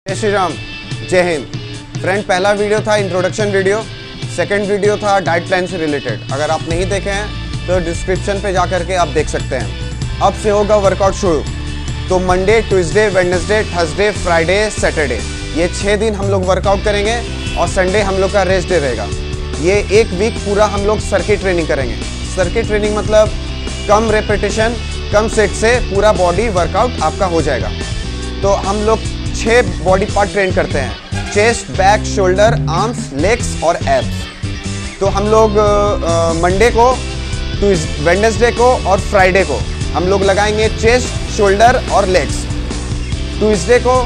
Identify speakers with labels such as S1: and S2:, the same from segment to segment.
S1: जय श्री राम, जय हिंद। फ्रेंड, पहला वीडियो था इंट्रोडक्शन वीडियो, सेकंड वीडियो था डाइट प्लान से रिलेटेड। अगर आप नहीं देखे हैं तो डिस्क्रिप्शन पे जा करके आप देख सकते हैं। अब से होगा वर्कआउट शुरू। तो Monday, Tuesday, Wednesday, Thursday, Friday, Saturday, ये 6 दिन हम लोग वर्कआउट करेंगे और संडे हम लोग का रेस्ट डे रहेगा। ये एक वीक पूरा हम लोग सर्किट ट्रेनिंग करेंगे। सर्किट ट्रेनिंग मतलब कम रेपिटेशन, कम सेट से पूरा बॉडी वर्कआउट आपका हो जाएगा। तो हम लोग 6 बॉडी पार्ट ट्रेन करते हैं: chest, back, shoulder, arms, legs और एब्स। तो हम लोग मंडे को, वेडनेसडे को और फ्राइडे को हम लोग लगाएंगे चेस्ट, शोल्डर और लेग्स। ट्यूसडे को,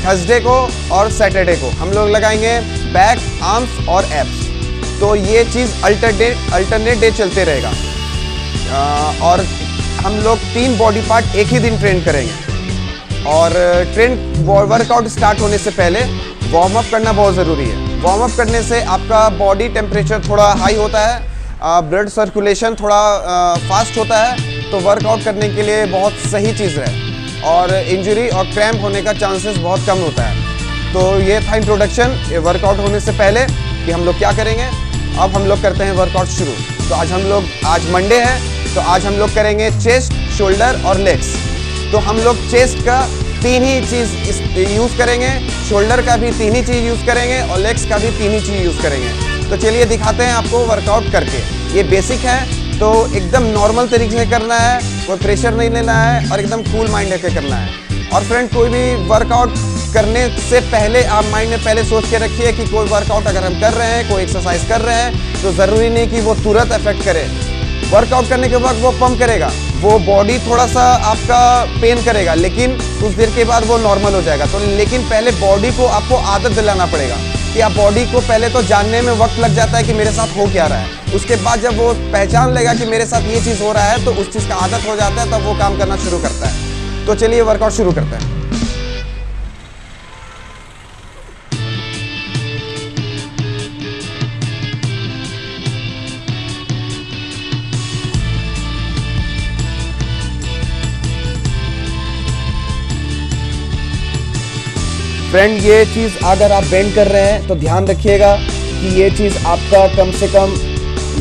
S1: थर्सडे को और सैटरडे को हम लोग लगाएंगे बैक, आर्म्स और एब्स। तो ये चीज़ अल्टरनेट डे चलते रहेगा। और हम लोग 3 बॉडी पार्ट एक ही दिन ट्रेन करेंगे। और वर्कआउट स्टार्ट होने से पहले वार्म अप करना बहुत ज़रूरी है। वार्म अप करने से आपका बॉडी टेम्परेचर थोड़ा हाई होता है, ब्लड सर्कुलेशन थोड़ा फास्ट होता है, तो वर्कआउट करने के लिए बहुत सही चीज़ है और इंजरी और क्रैम्प होने का चांसेस बहुत कम होता है। तो ये था इंट्रोडक्शन वर्कआउट होने से पहले कि हम लोग क्या करेंगे। अब हम लोग करते हैं वर्कआउट शुरू। तो आज मंडे है, तो आज हम लोग करेंगे चेस्ट, शोल्डर और लेग्स। तो हम लोग चेस्ट का 3 ही चीज़ यूज़ करेंगे, शोल्डर का भी 3 ही चीज़ यूज़ करेंगे और लेग्स का भी 3 ही चीज़ यूज़ करेंगे। तो चलिए दिखाते हैं आपको वर्कआउट करके। ये बेसिक है, तो एकदम नॉर्मल तरीके से करना है, कोई प्रेशर नहीं लेना है और एकदम कूल माइंड रख के करना है। और फ्रेंड, कोई भी वर्कआउट करने से पहले आप माइंड में पहले सोच के रखिए कि कोई वर्कआउट अगर हम कर रहे हैं, कोई एक्सरसाइज कर रहे हैं, तो ज़रूरी नहीं कि वो तुरंत अफेक्ट करे। वर्कआउट करने के वक्त वो पंप करेगा, वो बॉडी थोड़ा सा आपका पेन करेगा, लेकिन कुछ देर के बाद वो नॉर्मल हो जाएगा। तो लेकिन पहले बॉडी को आपको आदत दिलाना पड़ेगा कि आप बॉडी को पहले तो जानने में वक्त लग जाता है कि मेरे साथ हो क्या रहा है। उसके बाद जब वो पहचान लेगा कि मेरे साथ ये चीज़ हो रहा है, तो उस चीज़ का आदत हो जाता है, तब वो काम करना शुरू करता है। तो चलिए वर्कआउट शुरू करते हैं। फ्रेंड, ये चीज़ अगर आप बेंड कर रहे हैं तो ध्यान रखिएगा कि ये चीज़ आपका कम से कम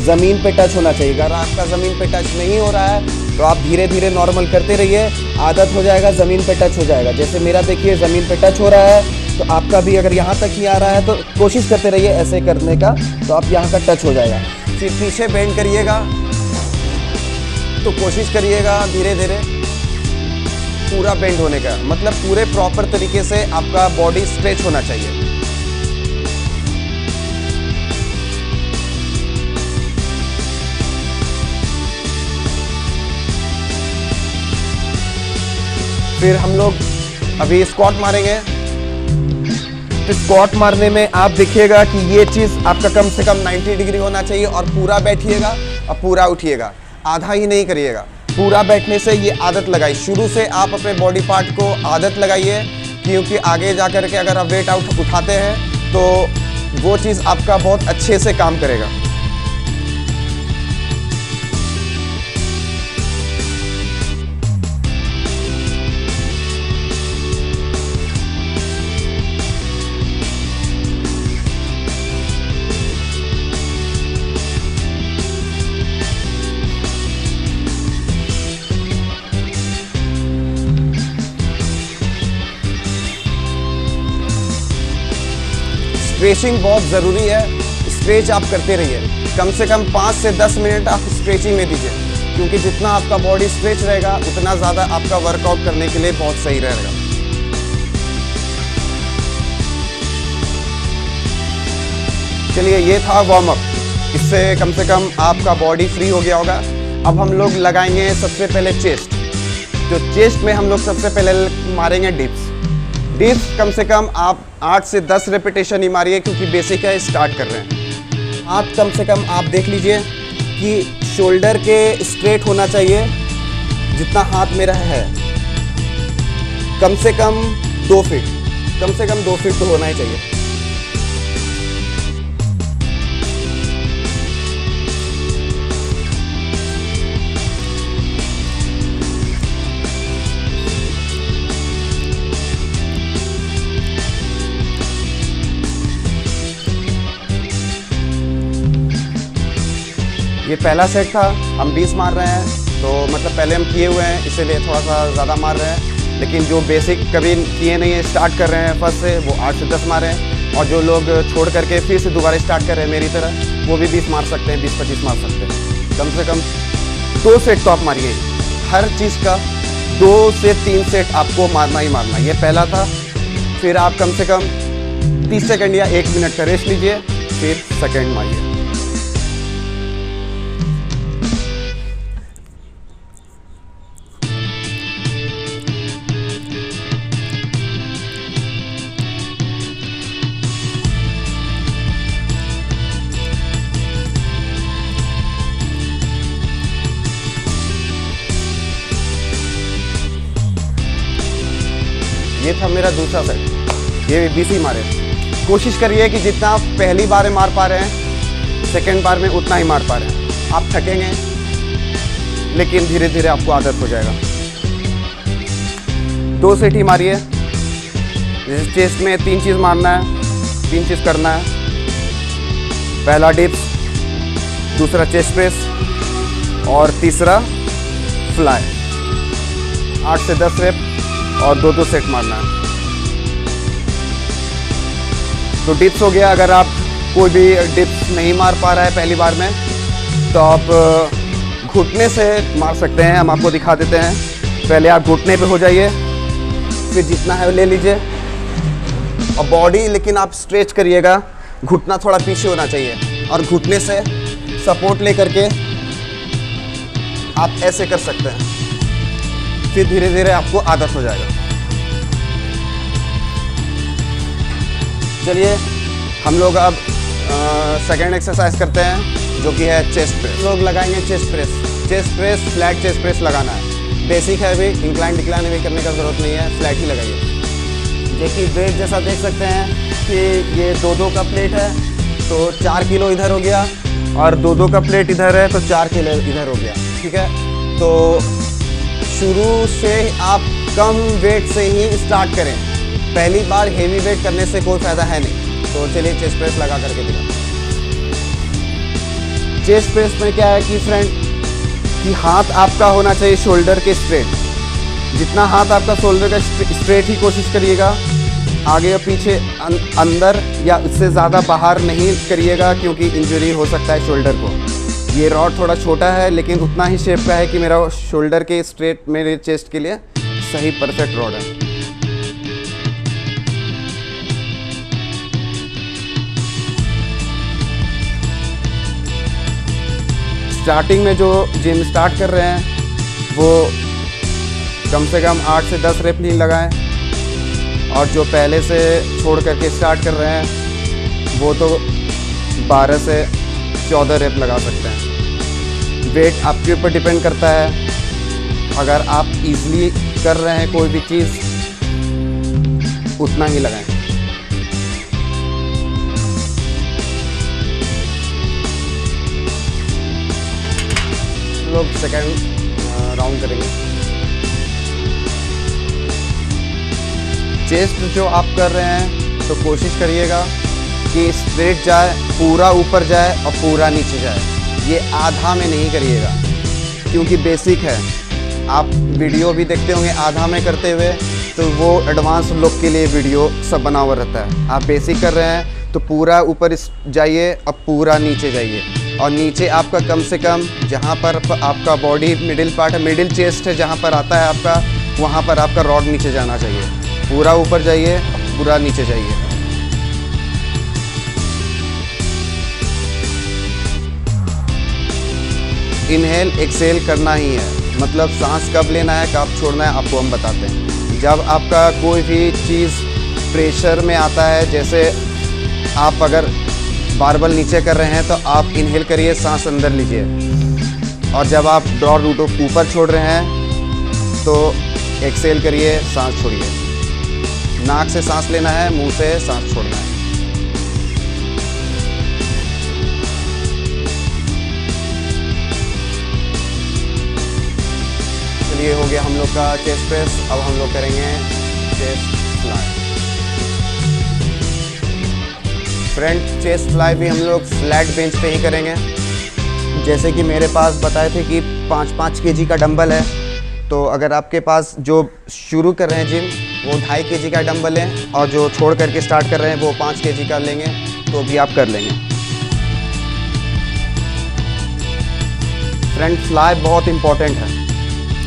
S1: ज़मीन पे टच होना चाहिए। अगर आपका ज़मीन पे टच नहीं हो रहा है तो आप धीरे धीरे नॉर्मल करते रहिए, आदत हो जाएगा, ज़मीन पे टच हो जाएगा। जैसे मेरा देखिए ज़मीन पे टच हो रहा है, तो आपका भी अगर यहाँ तक ही आ रहा है तो कोशिश करते रहिए ऐसे करने का, तो आप यहाँ का टच हो जाएगा। फिर पीछे बेंड करिएगा, तो कोशिश करिएगा धीरे धीरे पूरा बेंड होने का, मतलब पूरे प्रॉपर तरीके से आपका बॉडी स्ट्रेच होना चाहिए। फिर हम लोग अभी स्क्वाट मारेंगे। तो स्क्वाट मारने में आप देखिएगा कि ये चीज़ आपका कम से कम 90 डिग्री होना चाहिए और पूरा बैठिएगा और पूरा उठिएगा, आधा ही नहीं करिएगा। पूरा बैठने से ये आदत लगाई, शुरू से आप अपने बॉडी पार्ट को आदत लगाइए, क्योंकि आगे जा कर के अगर आप वेट आउट उठाते हैं तो वो चीज़ आपका बहुत अच्छे से काम करेगा। स्ट्रेचिंग बहुत ज़रूरी है, स्ट्रेच आप करते रहिए। कम से कम 5 से 10 मिनट आप स्ट्रेचिंग में दीजिए, क्योंकि जितना आपका बॉडी स्ट्रेच रहेगा उतना ज़्यादा आपका वर्कआउट करने के लिए बहुत सही रहेगा। चलिए, ये था वार्म अप। इससे कम से कम आपका बॉडी फ्री हो गया होगा। अब हम लोग लगाएंगे सबसे पहले चेस्ट। तो चेस्ट में हम लोग सबसे पहले मारेंगे डिप्स। डिप्स कम से कम आप 8 से 10 रेपिटेशन ही मारिए, क्योंकि बेसिक है, स्टार्ट कर रहे हैं। हाथ कम से कम आप देख लीजिए कि शोल्डर के स्ट्रेट होना चाहिए, जितना हाथ मेरा है, कम से कम 2 फीट, कम से कम 2 फीट तो होना ही चाहिए। ये पहला सेट था, हम 20 मार रहे हैं, तो मतलब पहले हम किए हुए हैं इसीलिए थोड़ा सा ज़्यादा मार रहे हैं। लेकिन जो बेसिक कभी किए नहीं है, स्टार्ट कर रहे हैं फर्स्ट से, वो 8 से 10 मारे हैं। और जो लोग छोड़ करके फिर से दोबारा स्टार्ट कर रहे हैं मेरी तरह, वो भी 20 मार सकते हैं, 20-25 मार सकते हैं। कम से कम 2 सेट तो आप मारिए। हर चीज़ का 2 से 3 सेट आपको मारना ही मारना। ये पहला था, फिर आप कम से कम 30 सेकंड या 1 मिनट का रेस्ट लीजिए, फिर सेकंड मारिए। ये था मेरा दूसरा सेट, ये 20 ही मारे। कोशिश करिए कि जितना आप पहली बार में मार पा रहे हैं, सेकंड बार में उतना ही मार पा रहे हैं। आप थकेंगे, लेकिन धीरे धीरे आपको आदत हो जाएगा। 2 सेट ही मारिए। जैसे चेस्ट में 3 चीज़ मारना है, 3 चीज़ करना है। पहला डिप्स, दूसरा चेस्ट प्रेस और तीसरा फ्लाई। 8 से 10 रेप और 2-2 सेट मारना है। तो डिप्स हो गया। अगर आप कोई भी डिप्स नहीं मार पा रहा है पहली बार में, तो आप घुटने से मार सकते हैं। हम आपको दिखा देते हैं। पहले आप घुटने पे हो जाइए, फिर जितना है ले लीजिए। और बॉडी लेकिन आप स्ट्रेच करिएगा, घुटना थोड़ा पीछे होना चाहिए। और घुटने से सपोर्ट ले करके आप ऐसे कर सकते हैं। फिर धीरे धीरे आपको आदत हो जाएगा। चलिए हम लोग अब सेकेंड एक्सरसाइज करते हैं, जो कि है चेस्ट प्रेस। लोग लगाएंगे chest press. Chest press, flat chest press लगाना है। बेसिक है, अभी इंक्लाइन डिक्लाइन भी करने का ज़रूरत नहीं है, फ्लैट ही लगाइए। देखिए वेट जैसा देख सकते हैं कि ये 2-2 का प्लेट है, तो 4 किलो इधर हो गया, और 2-2 का प्लेट इधर है, तो 4 किलो इधर हो गया। ठीक है, तो शुरू से आप कम वेट से ही स्टार्ट करें। पहली बार हेवी वेट करने से कोई फ़ायदा है नहीं। तो चलिए चेस्ट प्रेस लगा करके दिखा। चेस्ट प्रेस में क्या है कि फ्रेंड, कि हाथ आपका होना चाहिए शोल्डर के स्ट्रेट। जितना हाथ आपका शोल्डर का स्ट्रेट ही कोशिश करिएगा। आगे या पीछे अंदर या उससे ज़्यादा बाहर नहीं करिएगा, क्योंकि इंजरी हो सकता है शोल्डर को। ये रॉड थोड़ा छोटा है, लेकिन उतना ही शेप का है कि मेरा शोल्डर के स्ट्रेट मेरे चेस्ट के लिए सही परफेक्ट रॉड है। स्टार्टिंग में जो जिम स्टार्ट कर रहे हैं, वो कम से कम 8 से 10 रेप नहीं लगाएं। और जो पहले से छोड़ करके स्टार्ट कर रहे हैं, वो तो 12 से 14 रेप लगा सकते हैं। वेट आपके ऊपर डिपेंड करता है। अगर आप इजीली कर रहे हैं कोई भी चीज़, उतना ही लगाएं। लोग सेकेंड राउंड करेंगे। चेस्ट जो आप कर रहे हैं, तो कोशिश करिएगा कि स्ट्रेट जाए, पूरा ऊपर जाए और पूरा नीचे जाए। ये आधा में नहीं करिएगा, क्योंकि बेसिक है। आप वीडियो भी देखते होंगे आधा में करते हुए, तो वो एडवांस लोग के लिए वीडियो सब बना हुआ रहता है। आप बेसिक कर रहे हैं तो पूरा ऊपर जाइए और पूरा नीचे जाइए। और नीचे आपका कम से कम जहाँ पर आपका बॉडी मिडिल पार्ट है, मिडिल चेस्ट है, जहाँ पर आता है आपका, वहाँ पर आपका रॉड नीचे जाना चाहिए। पूरा ऊपर जाइए, पूरा नीचे जाइए। इनहेल एक्सेल करना ही है। मतलब सांस कब लेना है, कब छोड़ना है, आपको हम बताते हैं। जब आपका कोई भी चीज़ प्रेशर में आता है, जैसे आप अगर बारबल नीचे कर रहे हैं, तो आप इनहेल करिए, सांस अंदर लीजिए। और जब आप रॉड ऊपर छोड़ रहे हैं, तो एक्सेल करिए, सांस छोड़िए। नाक से सांस लेना है, मुंह से सांस छोड़ना है। चलिए हो गया हम लोग का चेस्ट प्रेस। अब हम लोग करेंगे chest fly. Front chest fly भी हम लोग फ्लैट बेंच पे ही करेंगे। जैसे कि मेरे पास बताए थे कि 5-5 केजी का डंबल है, तो अगर आपके पास जो शुरू कर रहे हैं जिम वो 2.5 केजी का डंबल है और जो छोड़ करके स्टार्ट कर रहे हैं वो 5 केजी का लेंगे तो भी आप कर लेंगे। फ्रंट फ्लाई बहुत इंपॉर्टेंट है।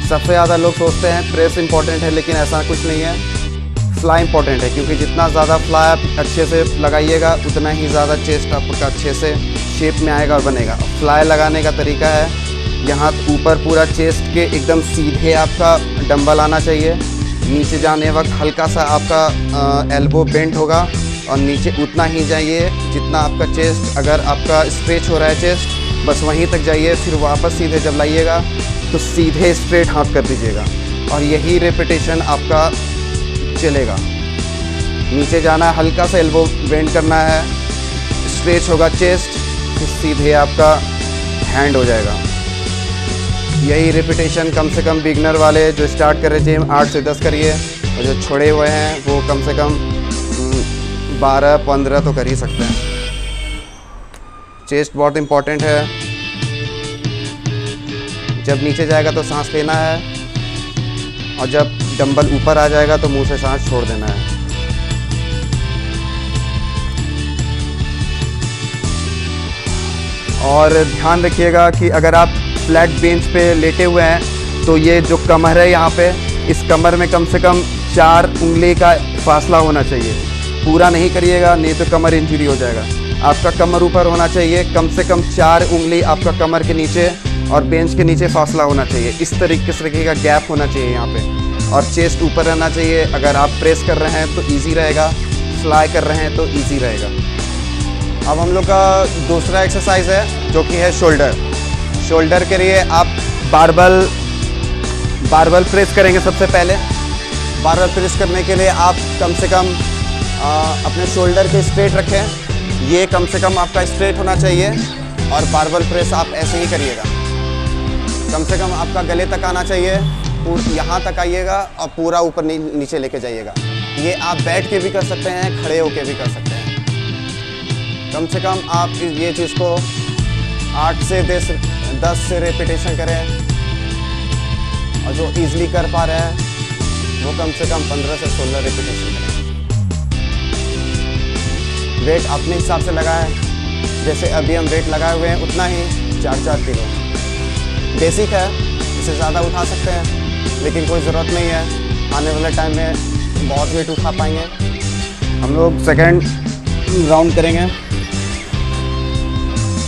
S1: सबसे ज़्यादा लोग सोचते हैं प्रेस इंपॉर्टेंट है, लेकिन ऐसा कुछ नहीं है। फ्लाई इंपॉर्टेंट है, क्योंकि जितना ज़्यादा फ्लाई आप अच्छे से लगाइएगा उतना ही ज़्यादा चेस्ट आपका अच्छे से शेप में आएगा और बनेगा। फ्लाई लगाने का तरीका है, यहाँ ऊपर पूरा चेस्ट के एकदम सीधे आपका डंबल आना चाहिए। नीचे जाने वक्त हल्का सा आपका एल्बो बेंड होगा और नीचे उतना ही जाइए जितना आपका चेस्ट, अगर आपका स्ट्रेच हो रहा है चेस्ट बस वहीं तक जाइए। फिर वापस सीधे जब लाइएगा तो सीधे स्ट्रेट हाथ कर दीजिएगा और यही रेपिटेशन आपका चलेगा। नीचे जाना है, हल्का सा एल्बो बेंड करना है, स्ट्रेच होगा चेस्ट, फिर सीधे आपका हैंड हो जाएगा। यही रेपिटेशन कम से कम बिगनर वाले जो स्टार्ट कर रहे जिम 8 से 10 करिए, और जो छोड़े हुए हैं वो कम से कम 12-15 तो कर ही सकते हैं। चेस्ट बहुत इम्पॉर्टेंट है। जब नीचे जाएगा तो सांस लेना है और जब डंबल ऊपर आ जाएगा तो मुंह से सांस छोड़ देना है। और ध्यान रखिएगा कि अगर आप फ्लैट बेंच पे लेटे हुए हैं तो ये जो कमर है यहाँ पे, इस कमर में कम से कम 4 उंगली का फासला होना चाहिए। पूरा नहीं करिएगा नहीं तो कमर इंजरी हो जाएगा। आपका कमर ऊपर होना चाहिए, कम से कम 4 उंगली आपका कमर के नीचे और बेंच के नीचे फासला होना चाहिए। इस तरीके का गैप होना चाहिए यहाँ पे, और चेस्ट ऊपर रहना चाहिए। अगर आप प्रेस कर रहे हैं तो इजी रहेगा, फ्लाई कर रहे हैं तो इजी रहेगा। अब हम लोग का दूसरा एक्सरसाइज है जो कि है शोल्डर। शोल्डर के लिए आप बारबल प्रेस करेंगे। सबसे पहले बारबल प्रेस करने के लिए आप कम से कम अपने शोल्डर के स्ट्रेट रखें। ये कम से कम आपका स्ट्रेट होना चाहिए और बारबल प्रेस आप ऐसे ही करिएगा। कम से कम आपका गले तक आना चाहिए, यहाँ तक आइएगा और पूरा ऊपर नीचे लेके जाइएगा। ये आप बैठ के भी कर सकते हैं, खड़े होके भी कर सकते हैं। कम से कम आप ये चीज़ को 8 से 10 से रेपिटेशन करें, और जो ईज़िली कर पा रहे हैं वो कम से कम 15 से 16 रेपिटेशन करें। वेट अपने हिसाब से लगाएं, जैसे अभी हम वेट लगाए हुए हैं उतना ही 4-4 किलो बेसिक है। इससे ज़्यादा उठा सकते हैं लेकिन कोई ज़रूरत नहीं है। आने वाले टाइम में बहुत वेट उठा पाएंगे। हम लोग सेकेंड राउंड करेंगे।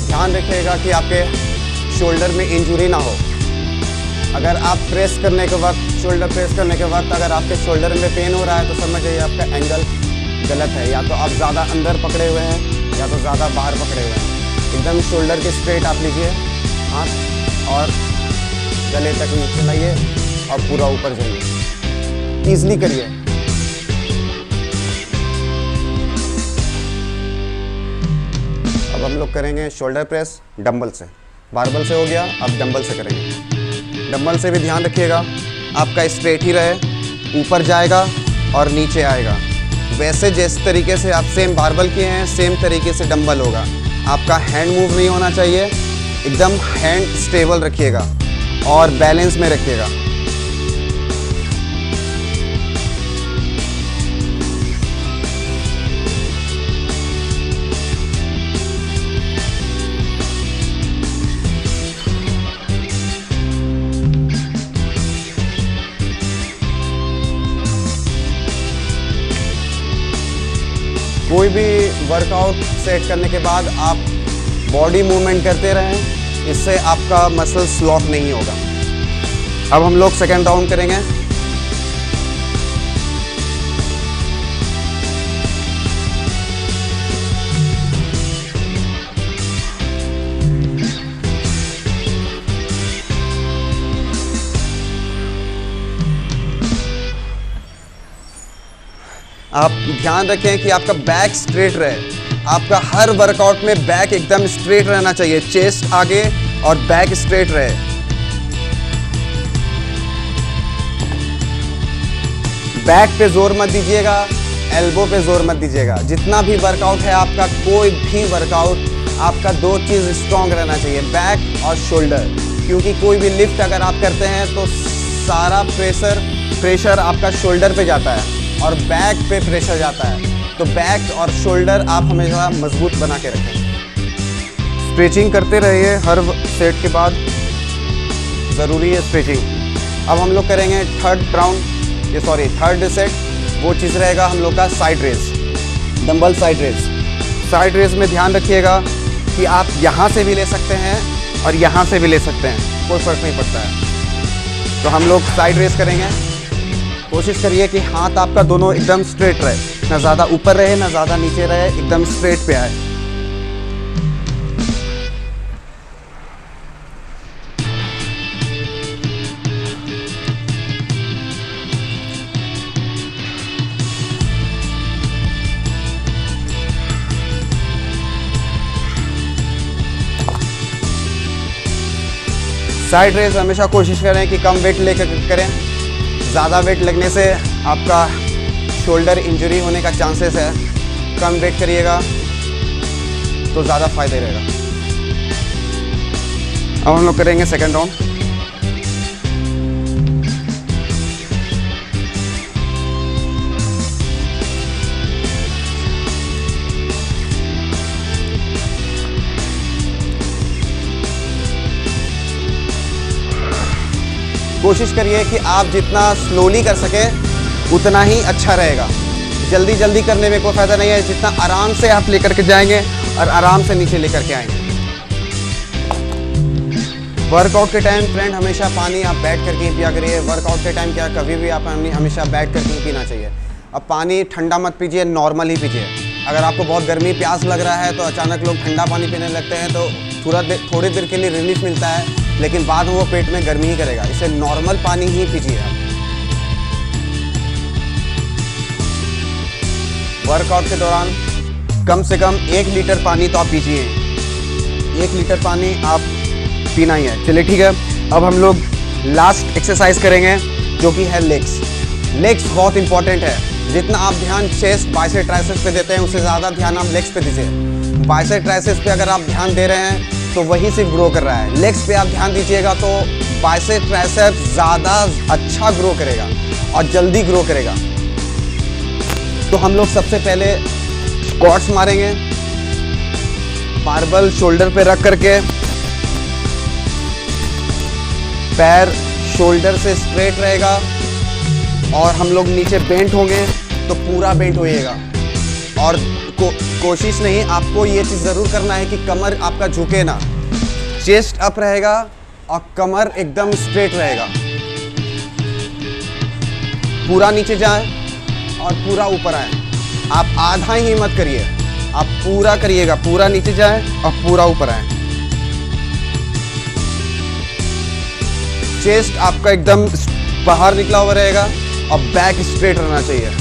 S1: ध्यान रखिएगा कि आपके शोल्डर में इंजरी ना हो। अगर आप प्रेस करने के वक्त, शोल्डर प्रेस करने के वक्त अगर आपके शोल्डर में पेन हो रहा है तो समझ जाइए आपका एंगल गलत है। या तो आप ज़्यादा अंदर पकड़े हुए हैं या तो ज़्यादा बाहर पकड़े हुए हैं। एकदम शोल्डर के स्ट्रेट आप लीजिए हाथ और गले तक नीचे लाइए और पूरा ऊपर जाइए। ईज़िली करिए। अब हम लोग करेंगे शोल्डर प्रेस डंबल से। बारबल से हो गया, अब डंबल से करेंगे। डंबल से भी ध्यान रखिएगा आपका स्ट्रेट ही रहे, ऊपर जाएगा और नीचे आएगा। वैसे जिस तरीके से आप सेम बारबल किए हैं सेम तरीके से डंबल होगा। आपका हैंड मूव नहीं होना चाहिए, एकदम हैंड स्टेबल रखिएगा और बैलेंस में रखिएगा। कोई भी वर्कआउट सेट करने के बाद आप बॉडी मूवमेंट करते रहें, इससे आपका मसल्स लॉक नहीं होगा। अब हम लोग सेकेंड राउंड करेंगे। आप ध्यान रखें कि आपका बैक स्ट्रेट रहे। आपका हर वर्कआउट में बैक एकदम स्ट्रेट रहना चाहिए, चेस्ट आगे और बैक स्ट्रेट रहे। बैक पे जोर मत दीजिएगा, एल्बो पे जोर मत दीजिएगा। जितना भी वर्कआउट है आपका, कोई भी वर्कआउट आपका दो चीज़ स्ट्रॉन्ग रहना चाहिए, बैक और शोल्डर। क्योंकि कोई भी लिफ्ट अगर आप करते हैं तो सारा प्रेशर आपका शोल्डर पे जाता है और बैक पे प्रेशर जाता है। तो बैक और शोल्डर आप हमेशा मजबूत बना के रखें। स्ट्रेचिंग करते रहिए हर सेट के बाद, ज़रूरी है स्ट्रेचिंग। अब हम लोग करेंगे थर्ड सेट। वो चीज़ रहेगा हम लोग का side raise, dumbbell side raise. Side raise में ध्यान रखिएगा कि आप यहाँ से भी ले सकते हैं और यहाँ से भी ले सकते हैं, कोई फ़र्क नहीं पड़ता है। तो हम लोग साइड रेस करेंगे। कोशिश करिए कि हाथ आपका दोनों एकदम स्ट्रेट रहे, ना ज़्यादा ऊपर रहे ना ज़्यादा नीचे रहे, एकदम स्ट्रेट पे आए। साइड रेस हमेशा कोशिश करें कि कम वेट लेकर करें। ज़्यादा वेट लगने से आपका शोल्डर इंजरी होने का चांसेस है। कम वेट करिएगा तो ज़्यादा फायदे रहेगा। अब हम लोग करेंगे सेकंड राउंड। कोशिश करिए कि आप जितना स्लोली कर सकें उतना ही अच्छा रहेगा। जल्दी जल्दी करने में कोई फ़ायदा नहीं है। जितना आराम से आप लेकर के जाएंगे और आराम से नीचे लेकर के आएंगे। वर्कआउट के टाइम फ्रेंड हमेशा पानी आप बैठ करके ही पिया करिए। वर्कआउट के टाइम क्या कभी भी आप हमेशा बैठ करके ही पीना चाहिए। अब पानी ठंडा मत पीजिए, नॉर्मल ही पीजिए। अगर आपको बहुत गर्मी प्यास लग रहा है तो अचानक लोग ठंडा पानी पीने लगते हैं तो थोड़ी देर के लिए रिलीफ मिलता है, लेकिन बाद में वो पेट में गर्मी ही करेगा। इसे नॉर्मल पानी ही पीजिए आप। वर्कआउट के दौरान कम से कम 1 लीटर पानी तो आप पीजिए। 1 लीटर पानी आप पीना ही है। चलिए ठीक है, अब हम लोग लास्ट एक्सरसाइज करेंगे जो कि है लेग्स। लेग्स बहुत इंपॉर्टेंट है। जितना आप ध्यान चेस्ट बाइसेप ट्राइसेप्स पे देते हैं उससे ज़्यादा ध्यान आप लेग्स पे दीजिए। बाइसेप ट्राइसेप्स पे अगर आप ध्यान दे रहे हैं तो वही सिर्फ ग्रो कर रहा है। लेग्स पे आप ध्यान दीजिएगा तो बाइसेप ट्राइसेप्स ज़्यादा अच्छा ग्रो करेगा और जल्दी ग्रो करेगा। तो हम लोग सबसे पहले स्क्वाट्स मारेंगे, बारबल शोल्डर पे रख करके, पैर शोल्डर से स्ट्रेट रहेगा और हम लोग नीचे बेंट होंगे तो पूरा बेंट होइएगा। और कोशिश नहीं, आपको ये चीज़ ज़रूर करना है कि कमर आपका झुके ना। चेस्ट अप रहेगा और कमर एकदम स्ट्रेट रहेगा। पूरा नीचे जाए और पूरा ऊपर आए। आप आधा ही मत करिए, आप पूरा करिएगा। पूरा नीचे जाए और पूरा ऊपर आए। चेस्ट आपका एकदम बाहर निकला हुआ रहेगा और बैक स्ट्रेट रहना चाहिए,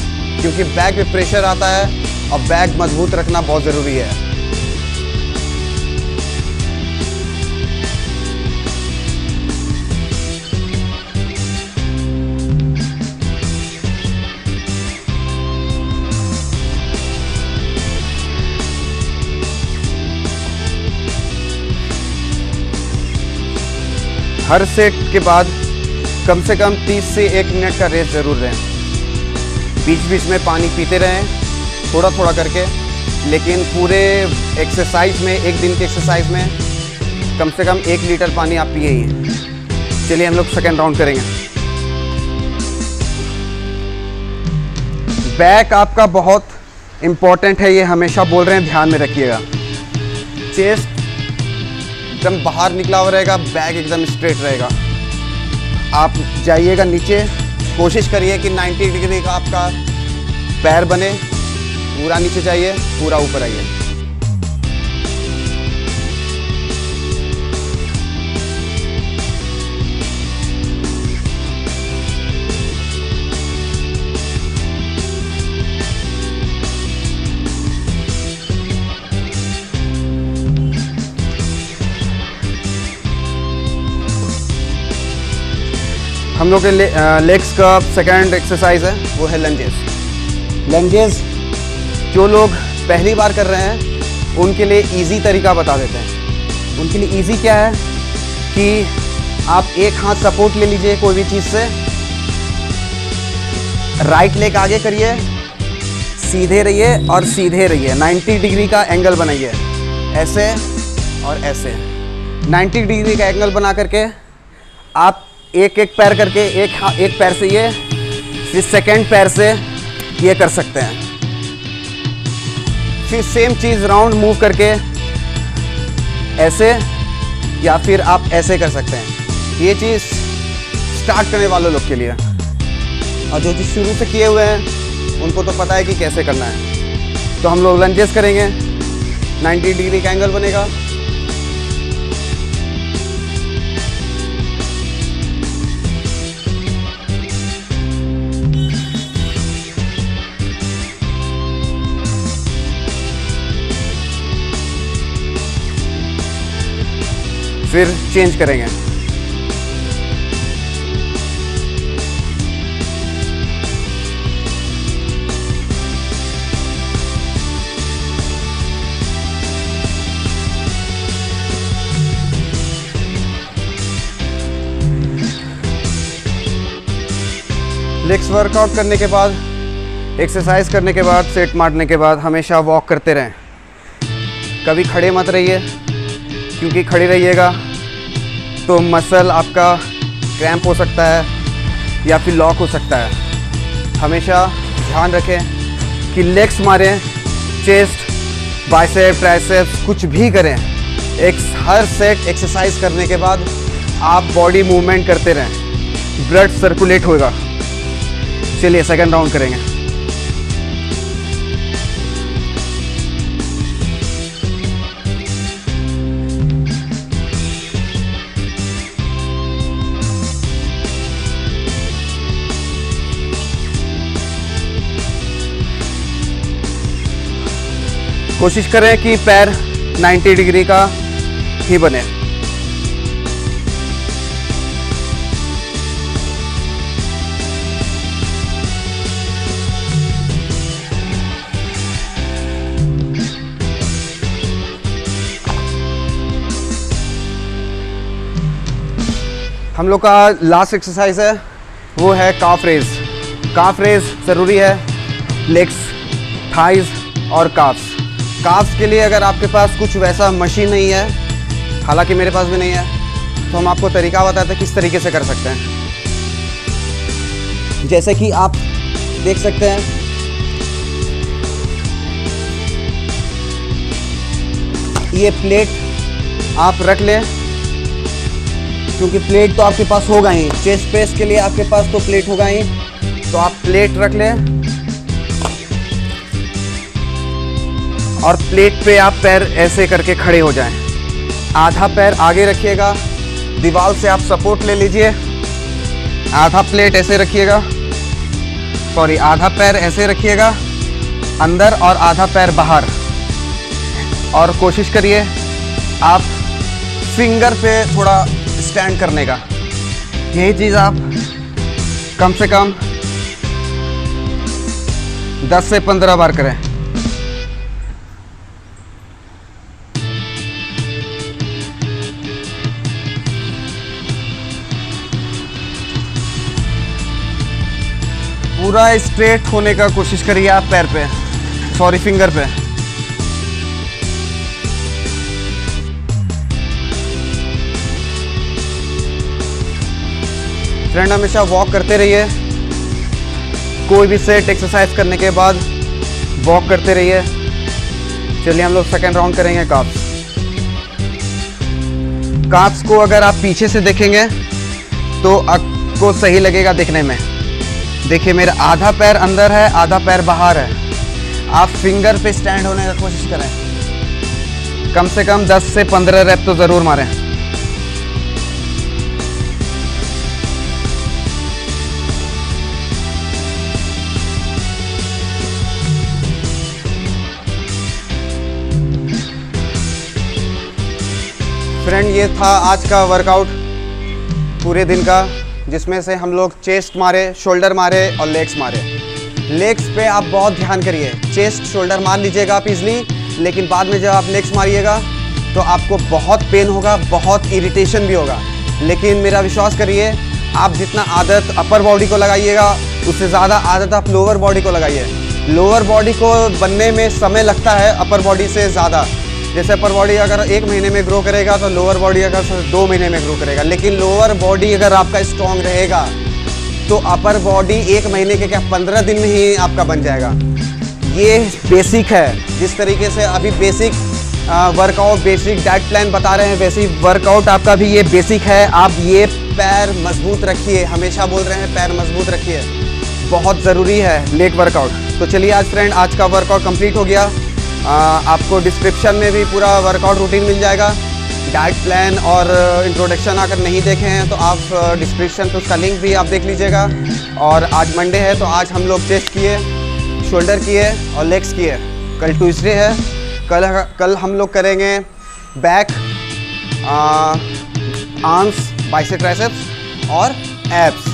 S1: क्योंकि बैक पे प्रेशर आता है और बैक मजबूत रखना बहुत ज़रूरी है। हर सेट के बाद कम से कम 30 से 1 मिनट का रेस्ट ज़रूर लें। बीच बीच में पानी पीते रहें, थोड़ा थोड़ा करके, लेकिन पूरे एक्सरसाइज में, एक दिन के एक्सरसाइज में कम से कम 1 लीटर पानी आप पिए ही। चलिए हम लोग सेकेंड राउंड करेंगे। बैक आपका बहुत इम्पॉर्टेंट है, ये हमेशा बोल रहे हैं, ध्यान में रखिएगा। चेस्ट एकदम बाहर निकला हुआ रहेगा, बैक एकदम स्ट्रेट रहेगा। आप जाइएगा नीचे, कोशिश करिए कि 90 डिग्री का आपका पैर बने। पूरा नीचे जाइए, पूरा ऊपर आइए। हम लोग के लेग्स का सेकंड एक्सरसाइज है, वो है लंजेस। लंजेस जो लोग पहली बार कर रहे हैं उनके लिए इजी तरीका बता देते हैं। उनके लिए इजी क्या है कि आप एक हाथ सपोर्ट ले लीजिए कोई भी चीज़ से, राइट लेग आगे करिए, सीधे रहिए और सीधे रहिए, 90 डिग्री का एंगल बनाइए, ऐसे और ऐसे 90 डिग्री का एंगल बना करके आप एक एक पैर करके एक पैर से ये, फिर सेकंड पैर से ये कर सकते हैं। फिर सेम चीज़ राउंड मूव करके ऐसे या फिर आप ऐसे कर सकते हैं। ये चीज़ स्टार्ट करने वाले लोग के लिए, और जो चीज़ शुरू से किए हुए हैं उनको तो पता है कि कैसे करना है। तो हम लोग लंजेस करेंगे, 90 डिग्री का एंगल बनेगा, फिर चेंज करेंगे। लेग्स वर्कआउट करने के बाद, एक्सरसाइज करने के बाद, सेट मारने के बाद हमेशा वॉक करते रहें। कभी खड़े मत रहिए, क्योंकि खड़े रहिएगा तो मसल आपका क्रैम्प हो सकता है या फिर लॉक हो सकता है। हमेशा ध्यान रखें कि लेग्स मारें, चेस्ट, बाइसेप, ट्राइसेप्स, कुछ भी करें, हर सेट एक्सरसाइज करने के बाद आप बॉडी मूवमेंट करते रहें, ब्लड सर्कुलेट होगा। चलिए सेकंड राउंड करेंगे। कोशिश करें कि पैर 90 डिग्री का ही बने। हम लोग का लास्ट एक्सरसाइज है, वो है काफ रेज। काफ रेज ज़रूरी है, लेग्स, थाइज और काफ्स। काफ्स के लिए अगर आपके पास कुछ वैसा मशीन नहीं है, हालांकि मेरे पास भी नहीं है, तो हम आपको तरीका बताते हैं किस तरीके से कर सकते हैं। जैसे कि आप देख सकते हैं, ये प्लेट आप रख लें, क्योंकि प्लेट तो आपके पास होगा ही, चेस्ट प्रेस के लिए आपके पास तो प्लेट होगा ही, तो आप प्लेट रख लें और प्लेट पे आप पैर ऐसे करके खड़े हो जाएं। आधा पैर आगे रखिएगा, दीवार से आप सपोर्ट ले लीजिए, आधा प्लेट ऐसे रखिएगा, सॉरी आधा पैर ऐसे रखिएगा अंदर और आधा पैर बाहर, और कोशिश करिए आप फिंगर पे थोड़ा स्टैंड करने का। यही चीज़ आप कम से कम 10 से 15 बार करें। पूरा स्ट्रेट होने का कोशिश करिए आप पैर पे, सॉरी फिंगर पे। फ्रेंड हमेशा वॉक करते रहिए, कोई भी सेट एक्सरसाइज करने के बाद वॉक करते रहिए। चलिए हम लोग सेकेंड राउंड करेंगे काफ्स। काफ्स को अगर आप पीछे से देखेंगे तो आपको सही लगेगा देखने में। देखिए मेरा आधा पैर अंदर है, आधा पैर बाहर है। आप फिंगर पे स्टैंड होने का कोशिश करें, कम से कम 10 से 15 रेप तो ज़रूर मारें। फ्रेंड ये था आज का वर्कआउट पूरे दिन का, जिसमें से हम लोग चेस्ट मारे, शोल्डर मारे और लेग्स मारे। लेग्स पे आप बहुत ध्यान करिए, चेस्ट शोल्डर मार लीजिएगा आप इजली, लेकिन बाद में जब आप लेग्स मारिएगा तो आपको बहुत पेन होगा, बहुत इरिटेशन भी होगा। लेकिन मेरा विश्वास करिए, आप जितना आदत अपर बॉडी को लगाइएगा उससे ज़्यादा आदत आप लोअर बॉडी को लगाइए। लोअर बॉडी को बनने में समय लगता है अपर बॉडी से ज़्यादा। जैसे अपर बॉडी अगर 1 महीने में ग्रो करेगा तो लोअर बॉडी अगर 2 महीने में ग्रो करेगा। लेकिन लोअर बॉडी अगर आपका स्ट्रॉन्ग रहेगा तो अपर बॉडी 1 महीने के क्या 15 दिन में ही आपका बन जाएगा। ये बेसिक है। जिस तरीके से अभी basic workout, basic diet plan बता रहे हैं, वैसे ही वर्कआउट आपका भी ये बेसिक है। आप ये पैर मजबूत रखिए, हमेशा बोल रहे हैं पैर मजबूत रखिए, बहुत ज़रूरी है लेग वर्कआउट। तो चलिए आज फ्रेंड, आज का वर्कआउट कंप्लीट हो गया। आपको डिस्क्रिप्शन में भी पूरा वर्कआउट रूटीन मिल जाएगा। डाइट प्लान और इंट्रोडक्शन अगर नहीं देखे हैं तो आप डिस्क्रिप्शन पे उसका लिंक भी आप देख लीजिएगा। और आज मंडे है तो आज हम लोग चेस्ट किए, शोल्डर किए और लेग्स किए। कल ट्यूसडे है, कल हम लोग करेंगे बैक, आर्म्स, बाइसेप, ट्राइसेप्स और एब्स।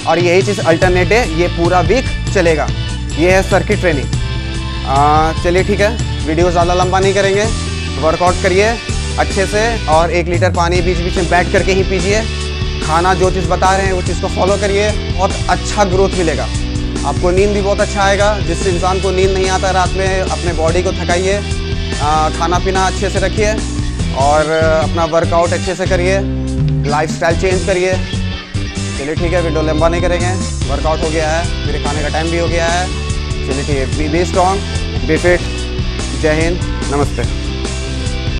S1: और यही चीज़ अल्टरनेट है, ये पूरा वीक चलेगा। ये है सर्किट ट्रेनिंग। चलिए ठीक है, वीडियो ज़्यादा लंबा नहीं करेंगे। वर्कआउट करिए अच्छे से और 1 लीटर पानी बीच बीच में बैठ करके ही पीजिए। खाना जो चीज़ बता रहे हैं वो चीज़ को फॉलो करिए, बहुत अच्छा ग्रोथ मिलेगा आपको। नींद भी बहुत अच्छा आएगा। जिस इंसान को नींद नहीं आता रात में, अपने बॉडी को थकाइए, खाना पीना अच्छे से रखिए और अपना वर्कआउट अच्छे से करिए, लाइफस्टाइल चेंज करिए। चलिए ठीक है, वीडियो लंबा नहीं करेंगे, वर्कआउट हो गया है, मेरे खाने का टाइम भी हो गया है। चलिए ठीक है, बी स्ट्रॉन्ग, बी फिट। जय हिंद, नमस्ते।